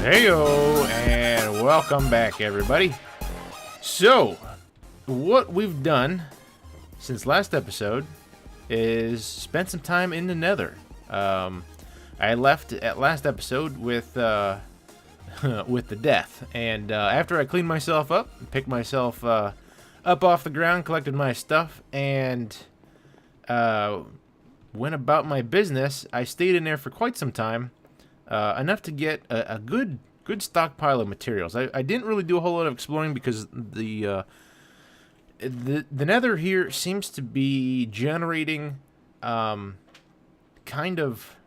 Heyo, and welcome back, everybody. So, what we've done since last episode is spent some time in the Nether. I left at last episode with with the death, and after I cleaned myself up, picked myself up off the ground, collected my stuff, and went about my business, I stayed in there for quite some time. Enough to get a good stockpile of materials. I didn't really do a whole lot of exploring because the Nether here seems to be generating kind of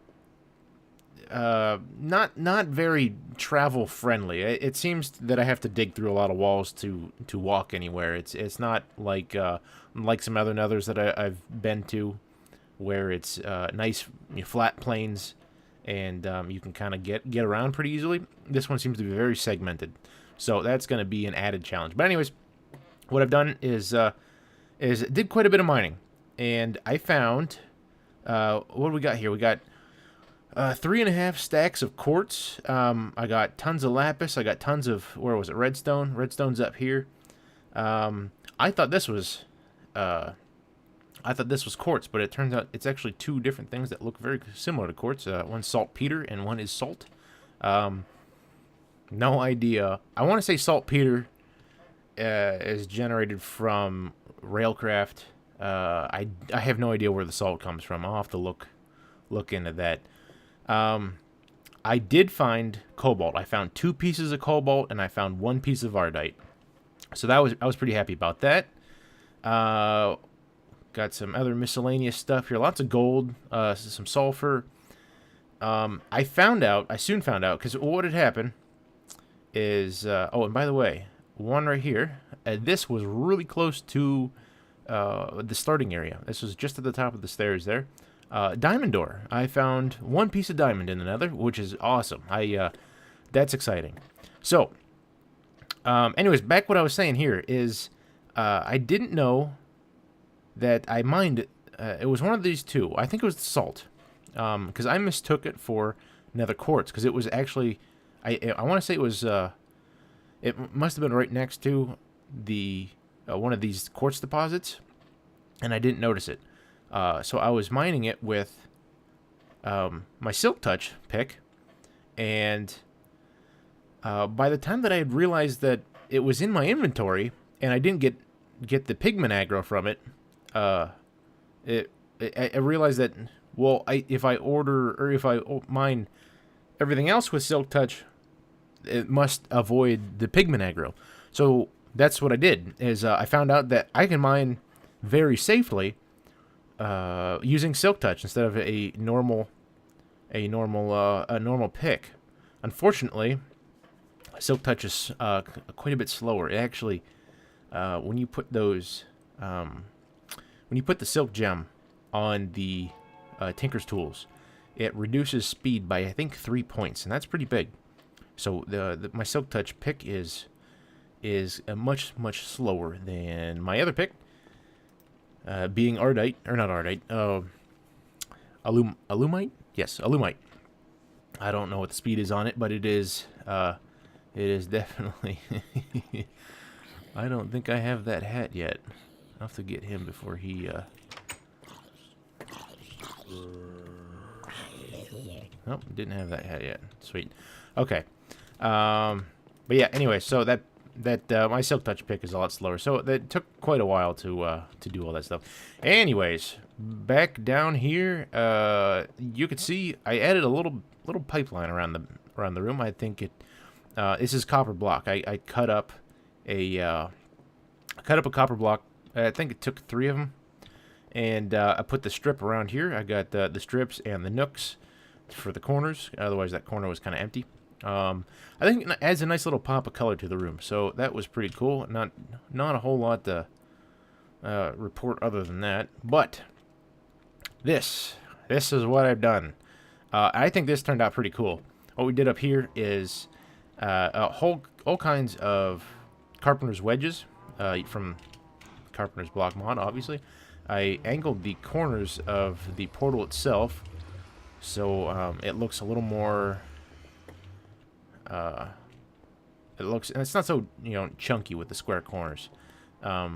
not very travel friendly. It seems that I have to dig through a lot of walls to walk anywhere. It's not like some other Nethers that I've been to, where it's nice flat plains. And you can kind of get around pretty easily. This one seems to be very segmented, so that's going to be an added challenge. But anyways, what I've done is did quite a bit of mining, and I found what do we got here? We got 3.5 stacks of quartz. I got tons of lapis. I got tons of, where was it? Redstone. Redstone's up here. I thought this was quartz, but it turns out it's actually two different things that look very similar to quartz. One's saltpeter and one is salt. No idea. I want to say saltpeter is generated from railcraft. I have no idea where the salt comes from. I'll have to look into that. I did find cobalt. I found 2 pieces of cobalt and I found 1 piece of ardite. So I was pretty happy about that. Got some other miscellaneous stuff here. Lots of gold, some sulfur. I soon found out, because what had happened is, oh, and by the way, one right here, this was really close to the starting area. This was just at the top of the stairs there. Diamond door. I found 1 piece of diamond in the Nether, which is awesome. That's exciting. So, anyways, back what I was saying here is, I didn't know that I mined it was one of these two. I think it was the salt, because I mistook it for nether quartz, because it was actually, I want to say it was, it must have been right next to the one of these quartz deposits, and I didn't notice it. So I was mining it with my silk touch pick, and by the time that I had realized that it was in my inventory and I didn't get the pigment aggro from it, I realized that, well, if I mine everything else with silk touch, it must avoid the pigment aggro. So that's what I did. Is I found out that I can mine very safely using silk touch instead of a normal pick. Unfortunately, silk touch is quite a bit slower. It actually, when you put those when you put the silk gem on the Tinker's tools, it reduces speed by, I think, 3 points, and that's pretty big. So my silk touch pick is much slower than my other pick, being ardite, or not ardite, alumite. Yes, alumite. I don't know what the speed is on it, but it is definitely. I don't think I have that hat yet. I'll have to get him before he, Nope, didn't have that hat yet. Sweet. Okay. But yeah, anyway, so that my silk touch pick is a lot slower. So that took quite a while to do all that stuff. Anyways, back down here, you can see I added a little pipeline around the room. I think this is copper block. I cut up a copper block. I think it took 3 of them, and I put the strip around here. I got the strips and the nooks for the corners. Otherwise, that corner was kind of empty. I think it adds a nice little pop of color to the room, so that was pretty cool. Not a whole lot to report other than that, but this is what I've done. I think this turned out pretty cool. What we did up here is all kinds of carpenter's wedges from Carpenter's Block mod, obviously. I angled the corners of the portal itself, so it looks a little more It looks, and it's not so, chunky with the square corners. I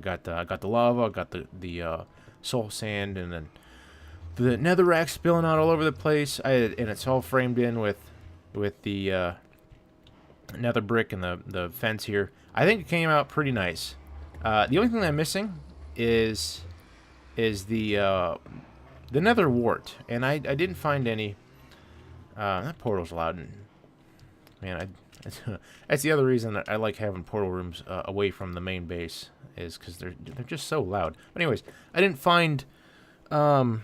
got the lava, I got the soul sand, and then the netherrack spilling out all over the place. And it's all framed in with the nether brick and the fence here. I think it came out pretty nice. The only thing I'm missing is the nether wart, and I didn't find any. That portal's loud, and man, that's the other reason that I like having portal rooms away from the main base, is because they're just so loud. But anyways, I didn't find a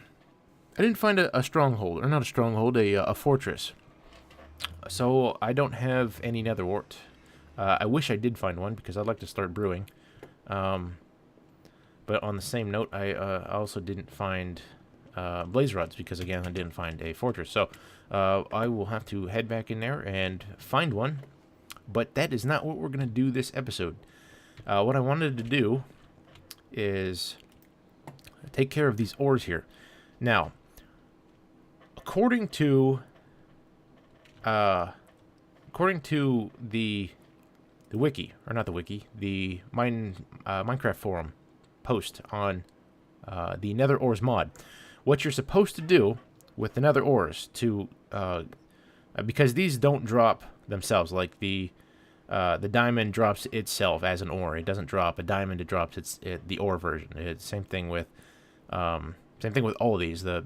stronghold, or not a stronghold, a fortress. So I don't have any nether wart. I wish I did find one, because I'd like to start brewing. But on the same note, I also didn't find blaze rods, because again, I didn't find a fortress. So I will have to head back in there and find one. But that is not what we're going to do this episode. What I wanted to do is take care of these ores here. Now, according to the wiki, or not the wiki, the Minecraft forum post on the Nether ores mod, what you're supposed to do with the Nether ores to because these don't drop themselves, like the diamond drops itself as an ore. It doesn't drop a diamond; it drops the ore version. It's same thing with all of these: the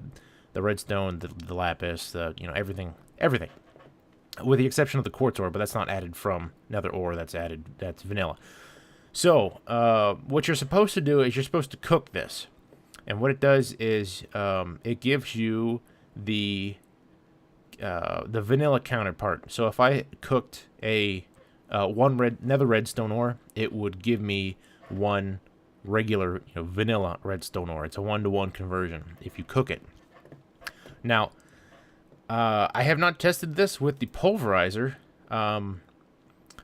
redstone, the lapis, everything, with the exception of the quartz ore. But that's not added from Nether ore. That's vanilla. So what you're supposed to do is you're supposed to cook this, and what it does is it gives you the vanilla counterpart. So if I cooked a one nether redstone ore, it would give me one regular vanilla redstone ore. It's a 1-to-1 conversion if you cook it. Now, I have not tested this with the pulverizer.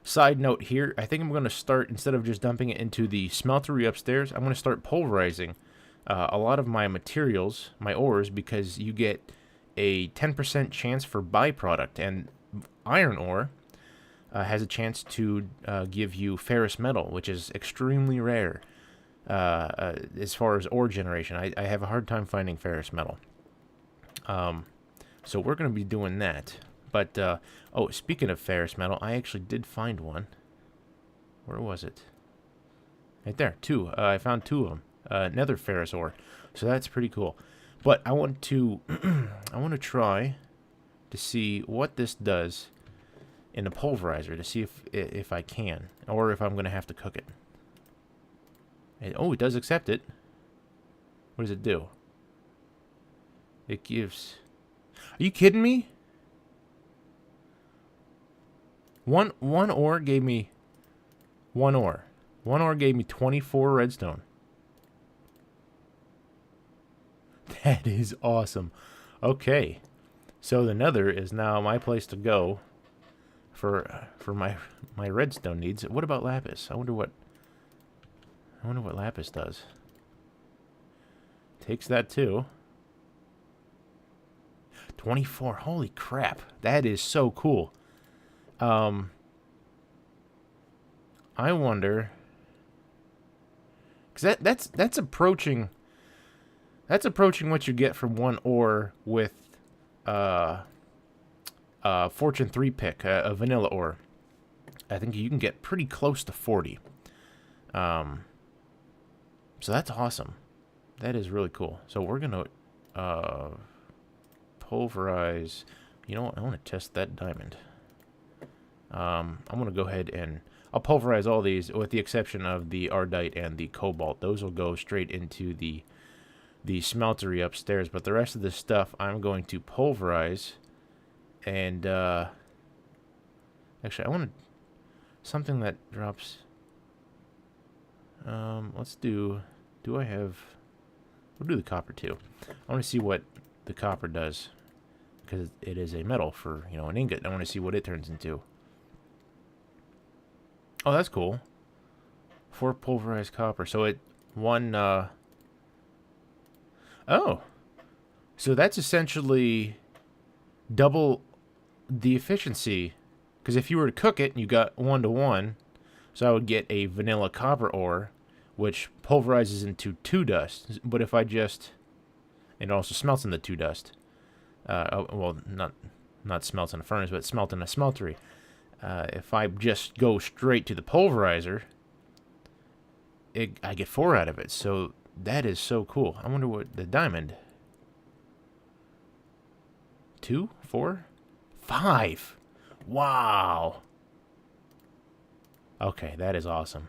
Side note here, I think I'm going to start, instead of just dumping it into the smeltery upstairs, I'm going to start pulverizing a lot of my materials, my ores, because you get a 10% chance for byproduct, and iron ore has a chance to give you ferrous metal, which is extremely rare as far as ore generation. I have a hard time finding ferrous metal. So we're going to be doing that. But, oh, speaking of ferrous metal, I actually did find one. Where was it? Right there, two. I found two of them. Nether ferrous ore. So that's pretty cool. But I want to try to see what this does in the pulverizer, to see if I can, or if I'm going to have to cook it. And, oh, it does accept it. What does it do? It gives... Are you kidding me? One ore gave me... One ore gave me 24 redstone. That is awesome. Okay. So the Nether is now my place to go for my redstone needs. What about lapis? I wonder what lapis does. Takes that too. 24. Holy crap. That is so cool. I wonder, cuz that's approaching what you get from one ore with Fortune 3 pick, a vanilla ore. I think you can get pretty close to 40. So that's awesome. That is really cool. So we're going to pulverize. You know what? I want to test that diamond. I'm going to go ahead and I'll pulverize all these with the exception of the ardite and the cobalt. Those will go straight into the smeltery upstairs, but the rest of this stuff I'm going to pulverize. And actually I want something that drops. Let's do I have... We'll do the copper too. I want to see what the copper does, because it is a metal for, an ingot. I want to see what it turns into. Oh, that's cool. 4 pulverized copper. So it oh, so that's essentially double the efficiency, because if you were to cook it, you got 1 to 1, so I would get a vanilla copper ore, which pulverizes into 2 dust. But if I just, it also smelts in the 2 dust. Well, not smelts in a furnace, but smelt in a smeltery. If I just go straight to the pulverizer, I get 4 out of it. So that is so cool. I wonder what the diamond. 2, 4, 5. Wow. Okay, that is awesome.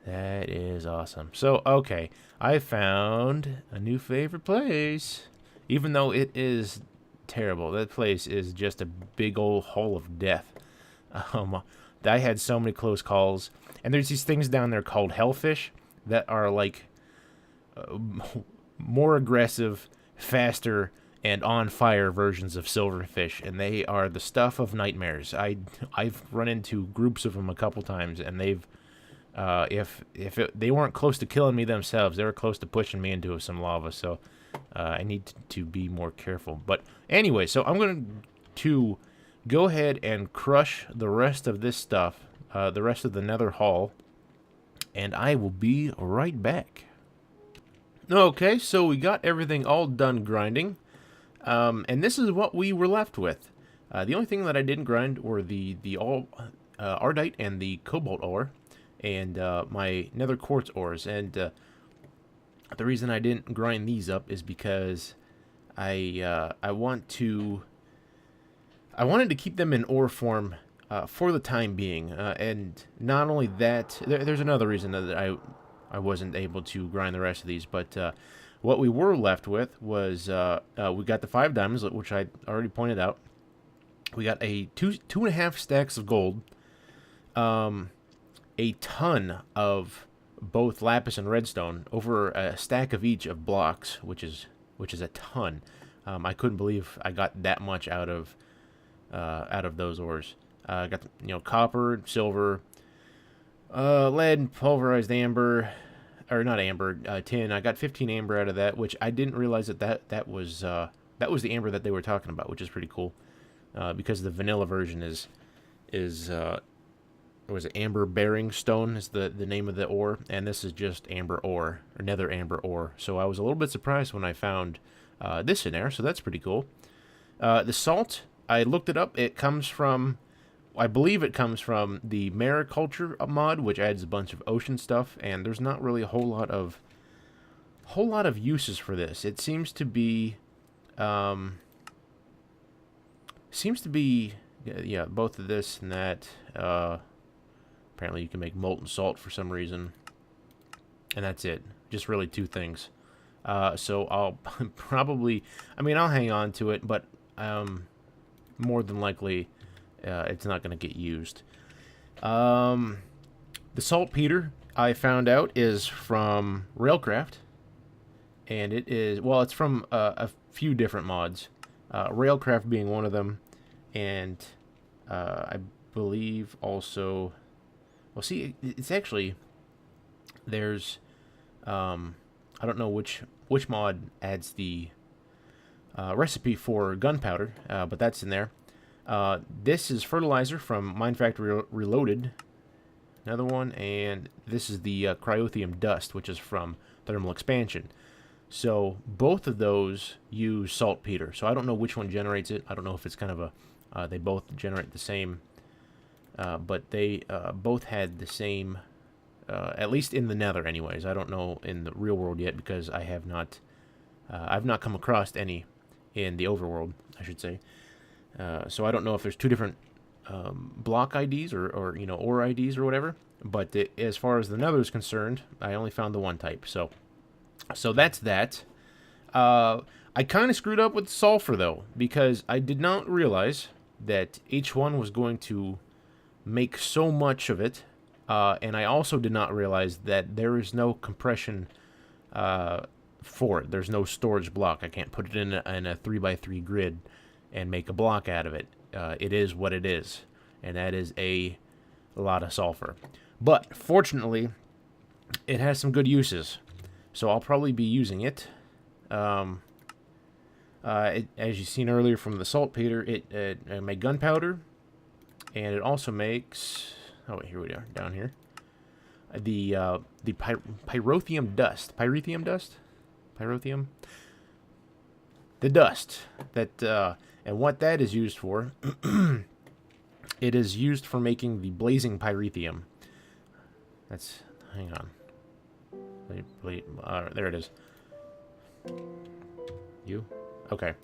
That is awesome. So, okay, I found a new favorite place. Even though it is terrible. That place is just a big old hole of death. I had so many close calls. And there's these things down there called hellfish that are like more aggressive, faster, and on fire versions of silverfish, and they are the stuff of nightmares. I've run into groups of them a couple times, and they've they weren't close to killing me themselves, they were close to pushing me into some lava. So I need to be more careful. But anyway, so I'm going to go ahead and crush the rest of this stuff, the rest of the nether hall, and I will be right back. Okay, so we got everything all done grinding. And this is what we were left with. The only thing that I didn't grind were the ardite and the cobalt ore, and my nether quartz ores. And the reason I didn't grind these up is because I wanted to keep them in ore form for the time being. And not only that, there's another reason that I wasn't able to grind the rest of these, but what we were left with was we got the 5 diamonds, which I already pointed out. We got a 2.5 stacks of gold, a ton of both lapis and redstone, over a stack of each of blocks, which is a ton. I couldn't believe I got that much out of those ores. I got copper, silver, lead, pulverized amber. Or not amber, tin. I got 15 amber out of that, which I didn't realize that was the amber that they were talking about, which is pretty cool. Because the vanilla version is was it amber bearing stone is the name of the ore, and this is just amber ore, or nether amber ore. So I was a little bit surprised when I found this in there, so that's pretty cool. The salt, I looked it up. It comes from, I believe it comes from the mariculture mod, which adds a bunch of ocean stuff, and there's not really a whole lot of uses for this. It seems to be yeah, both of this and that. Apparently you can make molten salt for some reason, and that's it. Just really 2 things. So I'll probably, I'll hang on to it, but more than likely it's not going to get used. The saltpeter, I found out, is from Railcraft, and it is, well, it's from a few different mods, Railcraft being one of them, and I believe also, well, see, it's actually, there's, I don't know which mod adds the recipe for gunpowder, but that's in there. This is fertilizer from Minefactory Reloaded, another one, and this is the cryothium dust, which is from Thermal Expansion. So both of those use saltpeter. So I don't know which one generates it. I don't know if it's kind of a, they both generate the same, but they both had the same, at least in the Nether anyways. I don't know in the real world yet, because I have not, I've not come across any in the overworld, I should say. So I don't know if there's 2 different block IDs or ore IDs or whatever. But as far as the Nether is concerned, I only found the 1 type. So that's that. I kind of screwed up with sulfur, though, because I did not realize that H1 was going to make so much of it. And I also did not realize that there is no compression for it. There's no storage block. I can't put it in a 3x3 grid and make a block out of it. It is what it is, and that is a lot of sulfur. But fortunately, it has some good uses, so I'll probably be using it. As you've seen earlier from the saltpeter, it makes gunpowder, and it also makes... Oh, wait, here we are, down here. The pyrotheum dust. Pyrotheum dust? Pyrotheum? The dust. That, and what that is used for, it is used for making the blazing pyrotheum. That's... Hang on. Wait, there it is. You? Okay.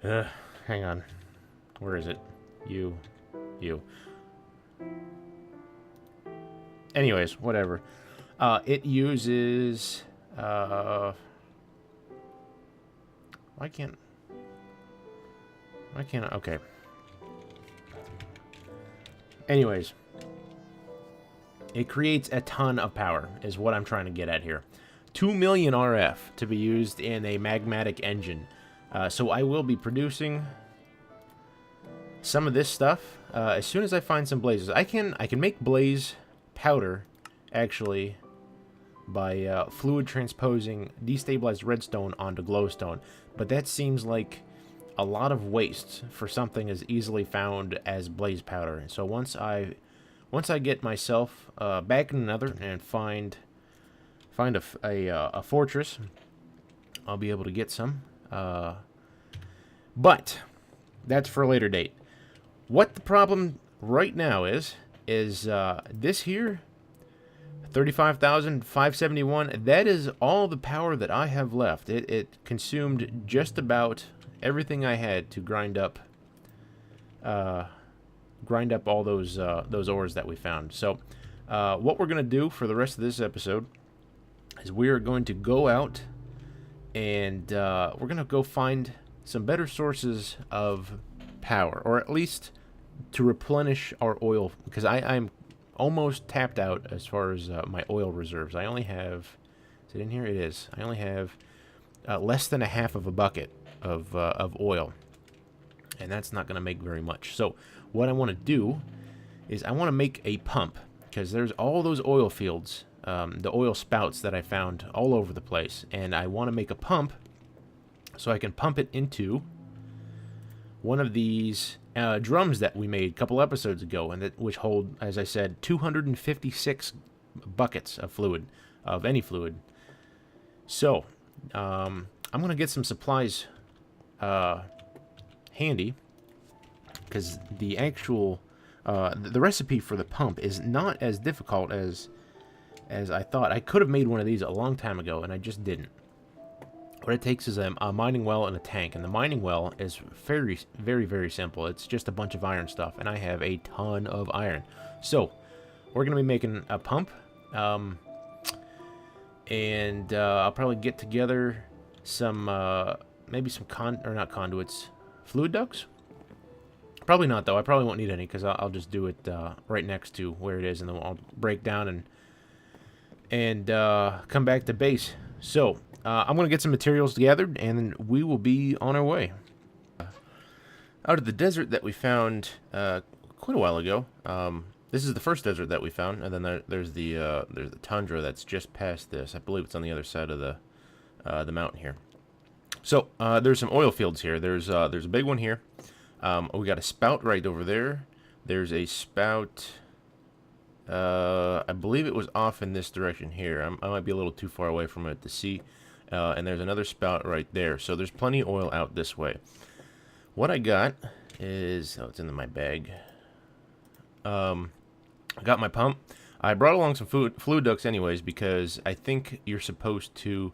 Hang on. Where is it? You. Anyways, whatever. It uses... Why can't... Okay. Anyways. It creates a ton of power, is what I'm trying to get at here. 2 million RF to be used in a magmatic engine. So I will be producing some of this stuff as soon as I find some blazes. I can make blaze powder, actually, by fluid transposing destabilized redstone onto glowstone. But that seems like a lot of waste for something as easily found as blaze powder. So once I get myself back in the Nether and find a fortress, I'll be able to get some. But that's for a later date. What the problem right now is this here, 35,571. That is all the power that I have left. It consumed just about everything I had to grind up all those ores that we found. So what we're gonna do for the rest of this episode is we are going to go out and we're gonna go find some better sources of power, or at least to replenish our oil, because I'm almost tapped out as far as my oil reserves. I only have, is it in here? It is. I only have less than a half of a bucket of oil, and that's not going to make very much. So what I want to do is I want to make a pump, because there's all those oil fields, the oil spouts that I found all over the place, and I want to make a pump so I can pump it into one of these drums that we made a couple episodes ago, and which hold, as I said, 256 buckets of fluid, of any fluid. So I'm gonna get some supplies handy, because the actual the recipe for the pump is not as difficult as I thought. I could have made one of these a long time ago, and I just didn't. What it takes is a mining well and a tank, and the mining well is very, very, very simple. It's just a bunch of iron stuff, and I have a ton of iron. So we're going to be making a pump, and I'll probably get together some, maybe some not conduits, fluid ducts? Probably not, though. I probably won't need any, because I'll just do it right next to where it is, and then I'll break down and come back to base. So I'm going to get some materials gathered, and then we will be on our way. Out of the desert that we found quite a while ago, this is the first desert that we found, and then there's the tundra that's just past this. I believe it's on the other side of the mountain here. So there's some oil fields here. There's a big one here. We got a spout right over there. There's a spout. I believe it was off in this direction here. I might be a little too far away from it to see. And there's another spout right there. So there's plenty of oil out this way. What I got is... Oh, it's in my bag. I got my pump. I brought along some fluid ducts anyways, because I think you're supposed to...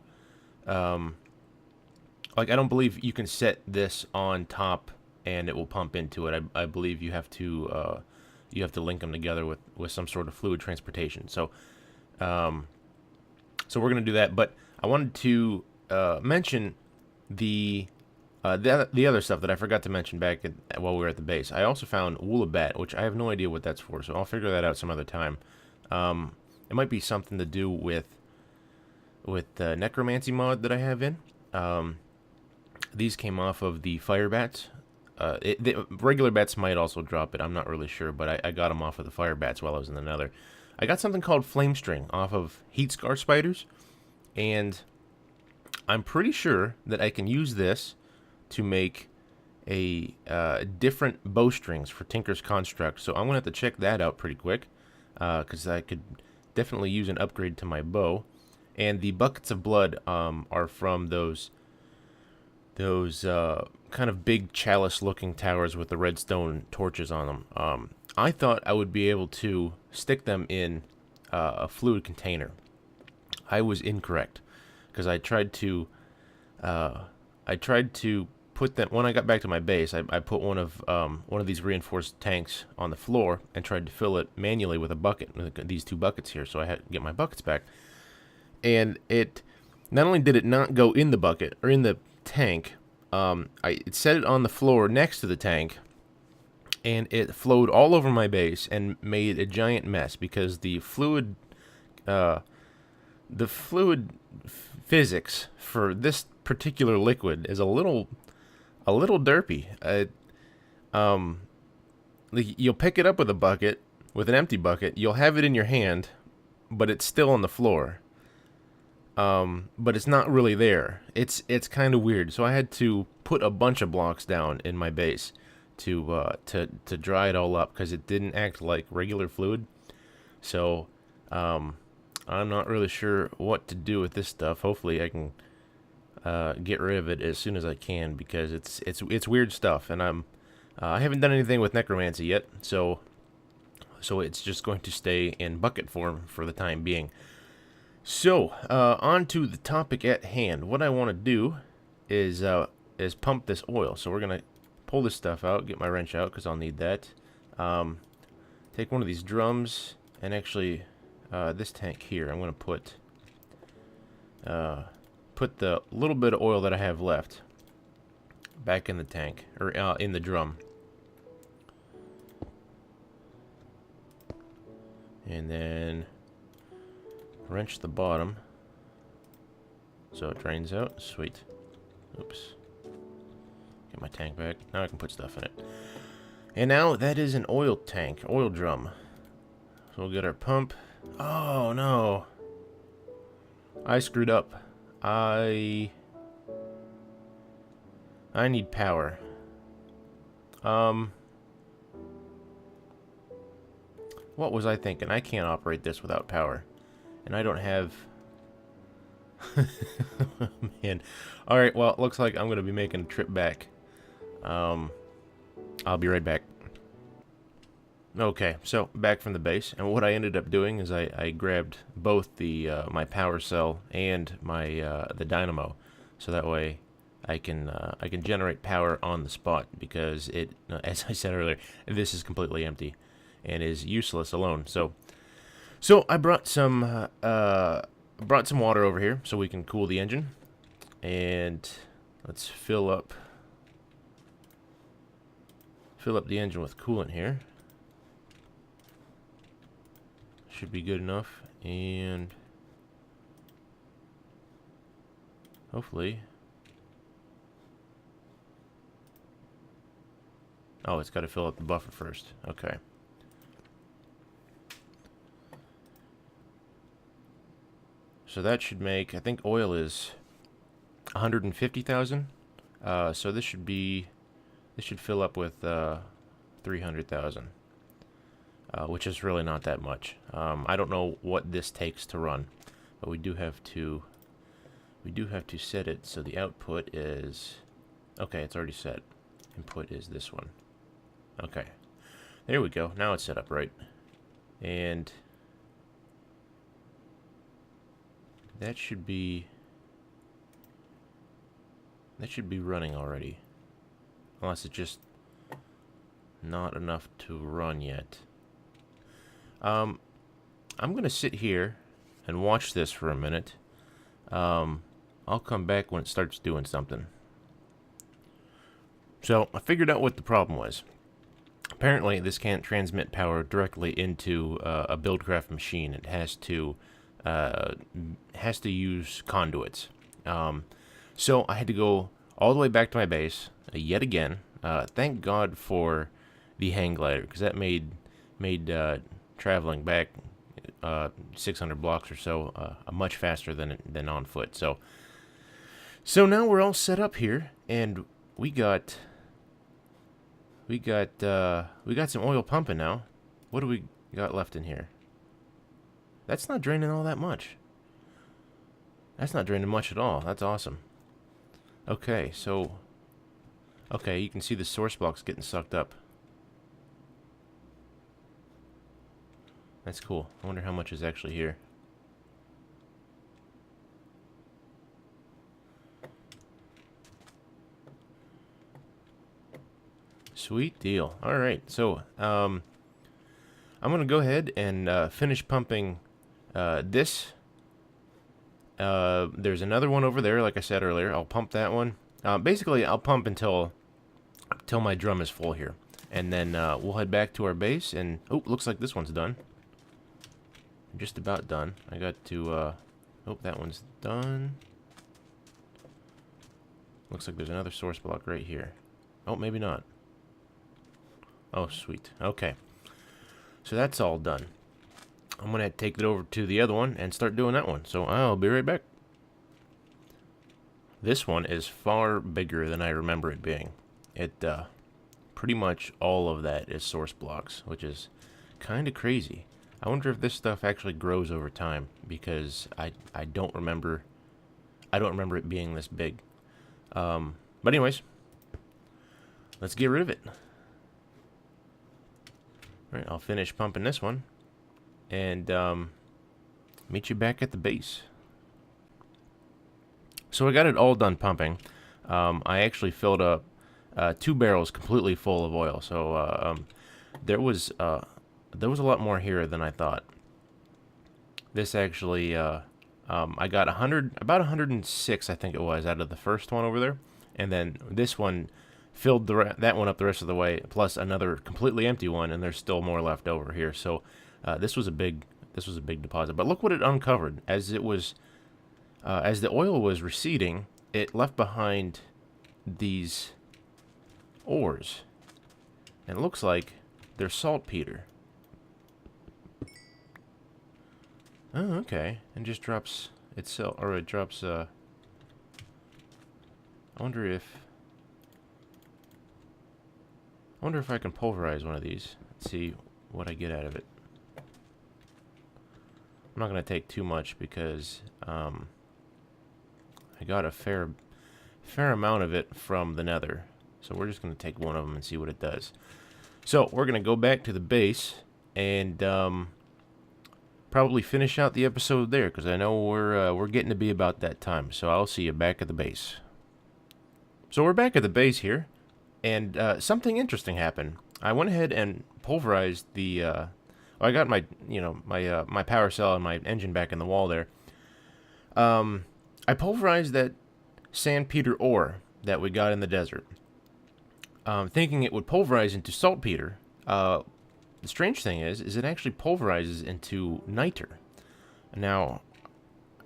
like, I don't believe you can set this on top and it will pump into it. I believe you have to link them together with some sort of fluid transportation. So, so we're going to do that, but I wanted to mention the other stuff that I forgot to mention back while we were at the base. I also found woolabat, which I have no idea what that's for, so I'll figure that out some other time. It might be something to do with the necromancy mod that I have in. These came off of the fire bats. The regular bats might also drop it. I'm not really sure, but I got them off of the fire bats while I was in the Nether. I got something called flame string off of heat scar spiders, and I'm pretty sure that I can use this to make a different bowstrings for Tinker's Construct. So I'm going to have to check that out pretty quick, because I could definitely use an upgrade to my bow. And the buckets of blood are from those kind of big chalice-looking towers with the redstone torches on them. I thought I would be able to stick them in a fluid container. I was incorrect, because I tried to put them when I got back to my base. I put one of these reinforced tanks on the floor and tried to fill it manually with a bucket, these 2 buckets here. So I had to get my buckets back, and it not only did it not go in the bucket or in the tank, it set it on the floor next to the tank, and it flowed all over my base and made a giant mess because the fluid physics for this particular liquid is a little derpy. You'll pick it up with a bucket, with an empty bucket. You'll have it in your hand, but it's still on the floor. But it's not really there. It's kind of weird. So I had to put a bunch of blocks down in my base to dry it all up, because it didn't act like regular fluid. So I'm not really sure what to do with this stuff. Hopefully I can get rid of it as soon as I can, because it's weird stuff, and I haven't done anything with necromancy yet, so it's just going to stay in bucket form for the time being. So on to the topic at hand. What I want to do is pump this oil. So we're gonna pull this stuff out, get my wrench out because I'll need that. Take one of these drums, and actually this tank here, I'm gonna put the little bit of oil that I have left back in the tank, or in the drum. And then wrench the bottom so it drains out. Sweet. Oops. Get my tank back. Now I can put stuff in it. And now that is an oil tank, oil drum. So we'll get our pump. Oh no. I screwed up. I need power. What was I thinking? I can't operate this without power. And I don't have... Man. Alright, well, it looks like I'm going to be making a trip back. I'll be right back. Okay, so back from the base, and what I ended up doing is I grabbed both the my power cell and my the dynamo, so that way I can generate power on the spot, because it, as I said earlier, this is completely empty and is useless alone. So I brought some water over here so we can cool the engine, and let's fill up the engine with coolant here. Should be good enough, and hopefully, oh, it's got to fill up the buffer first. Okay. So that should make, I think oil is 150,000. So this should fill up with 300,000. Which is really not that much. I don't know what this takes to run, but we do have to set it so the output is, okay, it's already set. Input is this one. Okay, there we go. Now it's set up right, and that should be running already, unless it's just not enough to run yet. I'm going to sit here and watch this for a minute. I'll come back when it starts doing something. So, I figured out what the problem was. Apparently, this can't transmit power directly into a Buildcraft machine. It has to use conduits. So, I had to go all the way back to my base, yet again. Thank God for the hang glider, because that made traveling back 600 blocks or so much faster than on foot. So So now we're all set up here, and we got some oil pumping now. What do we got left in here? That's not draining all that much. That's not draining much at all. That's awesome. Okay, so okay, you can see the source blocks getting sucked up. That's cool. I wonder how much is actually here. Sweet deal. Alright, so I'm going to go ahead and finish pumping this. There's another one over there, like I said earlier. I'll pump that one. Basically, I'll pump until my drum is full here. And then we'll head back to our base. And, oh, looks like this one's done. Just about done. I got to, oh, that one's done. Looks like there's another source block right here. Oh, maybe not. Oh, sweet. Okay. So that's all done. I'm going to take it over to the other one and start doing that one. So I'll be right back. This one is far bigger than I remember it being. It, pretty much all of that is source blocks, which is kind of crazy. I wonder if this stuff actually grows over time, because I don't remember it being this big. But anyways, let's get rid of it. Alright, I'll finish pumping this one, and meet you back at the base. So I got it all done pumping. I actually filled up 2 barrels completely full of oil. So there was a lot more here than I thought. This actually, I got about 106, I think it was, out of the first one over there, and then this one filled that one up the rest of the way, plus another completely empty one, and there's still more left over here. So this was a big deposit. But look what it uncovered as it was, as the oil was receding. It left behind these ores, and it looks like they're saltpeter. Oh, okay, and just drops itself, or it drops. I wonder if I can pulverize one of these. Let's see what I get out of it. I'm not going to take too much because I got a fair amount of it from the Nether. So we're just going to take one of them and see what it does. So we're going to go back to the base and probably finish out the episode there, because I know we're getting to be about that time. So I'll see you back at the base. So we're back at the base here. And something interesting happened. I went ahead and pulverized the. I got my, my power cell and my engine back in the wall there. I pulverized that sandpeter ore that we got in the desert, thinking it would pulverize into saltpeter. The strange thing is it actually pulverizes into niter. Now,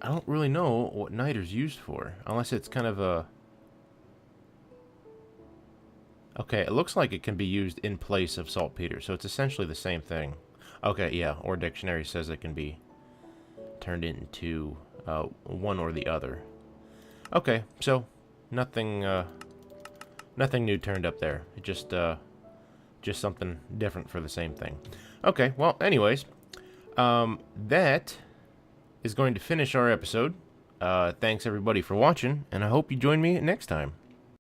I don't really know what niter's used for, unless it's kind of a. Okay, it looks like it can be used in place of saltpeter, so it's essentially the same thing. Okay, yeah, Ore Dictionary says it can be turned into one or the other. Okay, so nothing new turned up there. It just something different for the same thing. Okay, well, anyways, that is going to finish our episode. Thanks everybody for watching, and I hope you join me next time.